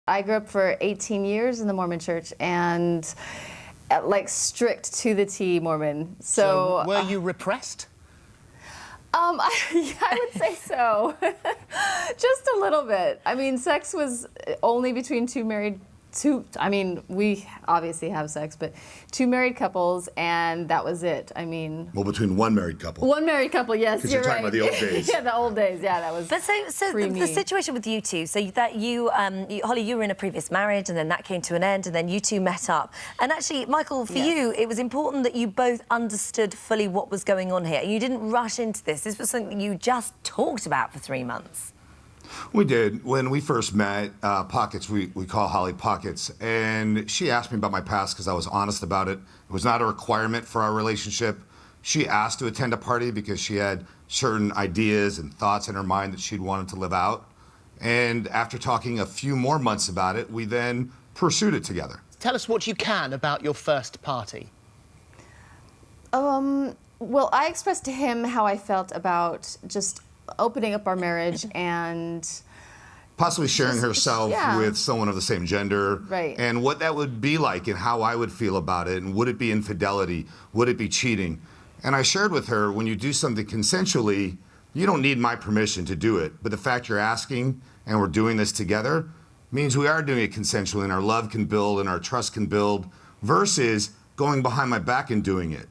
I grew up for 18 years in the Mormon church and like strict to the T Mormon. So were you repressed? I would say so. Just a little bit. I mean, sex was only between we obviously have sex, but two married couples, and that was it. I mean... Well, between one married couple. One married couple, yes, you're right. talking about the old days. Yeah, the old days, yeah, that was But so the situation with you two, so that Holly, you were in a previous marriage, and then that came to an end, and then you two met up. And actually, Michael, for you, it was important that you both understood fully what was going on here. You didn't rush into this. This was something you just talked about for 3 months. We did. When we first met, Pockets, we call Holly Pockets, and she asked me about my past because I was honest about it. It was not a requirement for our relationship. She asked to attend a party because she had certain ideas and thoughts in her mind that she'd wanted to live out. And after talking a few more months about it, we then pursued it together. Tell us what you can about your first party. Well, I expressed to him how I felt about just opening up our marriage and possibly sharing herself with someone of the same gender, right, and what that would be like and how I would feel about it, and would it be infidelity, would it be cheating. And I shared with her, when you do something consensually, you don't need my permission to do it, but the fact you're asking and we're doing this together means we are doing it consensually, and our love can build and our trust can build, versus going behind my back and doing it.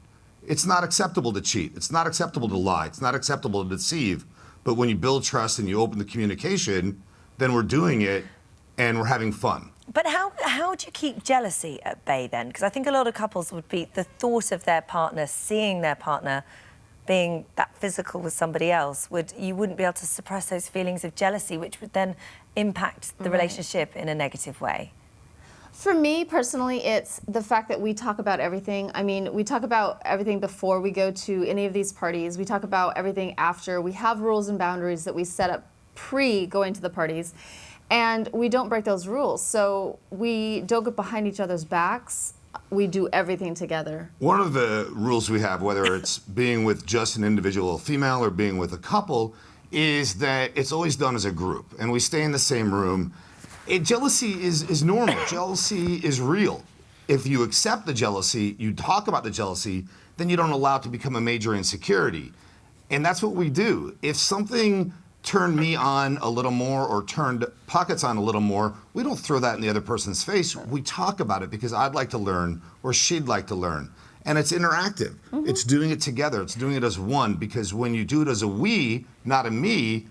It's not acceptable to cheat, it's not acceptable to lie, it's not acceptable to deceive. But when you build trust and you open the communication, then we're doing it and we're having fun. But how do you keep jealousy at bay then? Because I think a lot of couples would be the thought of their partner, seeing their partner being that physical with somebody else, you wouldn't be able to suppress those feelings of jealousy, which would then impact the relationship in a negative way. For me, personally, it's the fact that we talk about everything. I mean, we talk about everything before we go to any of these parties. We talk about everything after. We have rules and boundaries that we set up pre-going to the parties, and we don't break those rules. So we don't get behind each other's backs. We do everything together. One of the rules we have, whether it's being with just an individual female or being with a couple, is that it's always done as a group, and we stay in the same room. Jealousy is normal. Jealousy is real. If you accept the jealousy, you talk about the jealousy, then you don't allow it to become a major insecurity. And that's what we do. If something turned me on a little more or turned Pockets on a little more, we don't throw that in the other person's face. We talk about it because I'd like to learn or she'd like to learn. And it's interactive. It's doing it together. It's doing it as one, because when you do it as a we, not a me,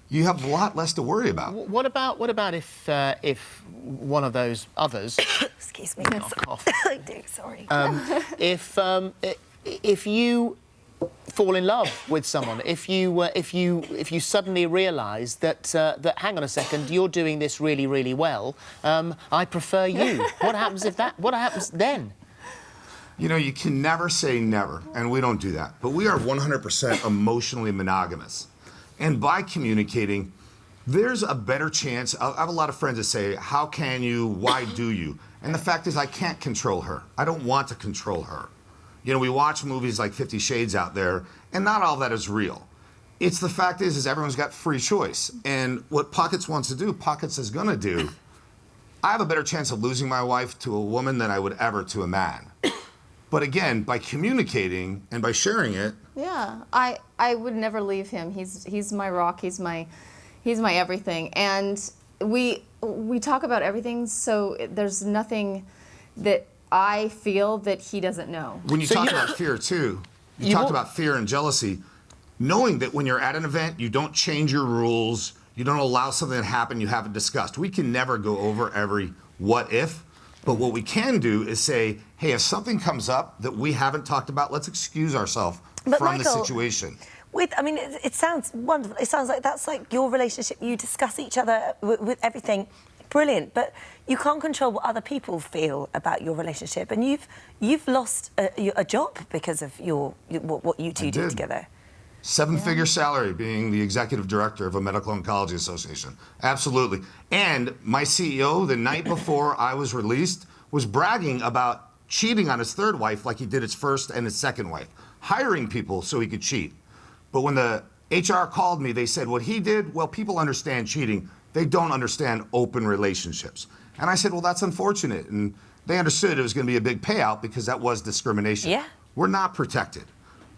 you have a lot less to worry about. What about if one of those others... Excuse me. Off. I do, sorry. If you fall in love with someone, if you suddenly realise that hang on a second, you're doing this really, really well, I prefer you. What happens then? You know, you can never say never, and we don't do that. But we are 100% emotionally monogamous. And by communicating, there's a better chance. I have a lot of friends that say, how can you, why do you? And the fact is, I can't control her. I don't want to control her. You know, we watch movies like 50 Shades out there, and not all that is real. It's the fact is everyone's got free choice. And what Pockets wants to do, Pockets is gonna do. I have a better chance of losing my wife to a woman than I would ever to a man. But again, by communicating and by sharing it. Yeah, I would never leave him. He's my rock. He's my everything. And we talk about everything. So there's nothing that I feel that he doesn't know. When you talk about fear too, you talked about fear and jealousy. Knowing that when you're at an event, you don't change your rules. You don't allow something to happen you haven't discussed. We can never go over every what if. But what we can do is say, hey, if something comes up that we haven't talked about, let's excuse ourselves from the situation. It sounds wonderful. It sounds like that's like your relationship. You discuss each other with everything. Brilliant. But you can't control what other people feel about your relationship. And you've lost a job because of what you two do together. Seven-figure salary, being the executive director of a medical oncology association. Absolutely. And my CEO, the night before I was released, was bragging about cheating on his third wife like he did his first and his second wife, hiring people so he could cheat. But when the HR called me. They said, what he did, well, people understand cheating. They don't understand open relationships. And I said, well, that's unfortunate. And they understood it was going to be a big payout because that was discrimination. Yeah. We're not protected.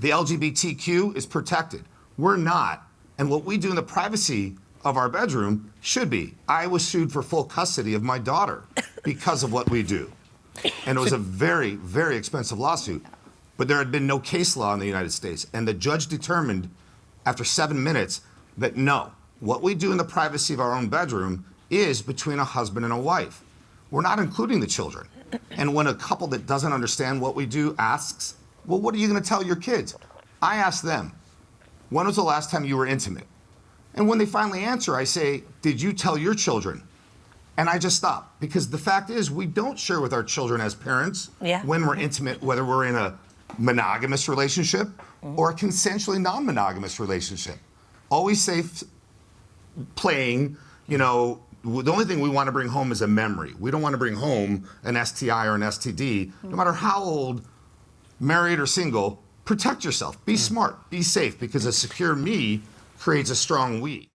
The LGBTQ is protected. We're not. And what we do in the privacy of our bedroom should be. I was sued for full custody of my daughter because of what we do. And it was a very, very expensive lawsuit. But there had been no case law in the United States. And the judge determined after 7 minutes that no, what we do in the privacy of our own bedroom is between a husband and a wife. We're not including the children. And when a couple that doesn't understand what we do asks, well, what are you going to tell your kids? I ask them, when was the last time you were intimate? And when they finally answer, I say, did you tell your children? And I just stop, because the fact is we don't share with our children as parents when we're intimate, whether we're in a monogamous relationship or a consensually non-monogamous relationship. Always safe playing, you know, the only thing we want to bring home is a memory. We don't want to bring home an STI or an STD. No matter how old, married or single, protect yourself. Be smart, be safe, because a secure me creates a strong we.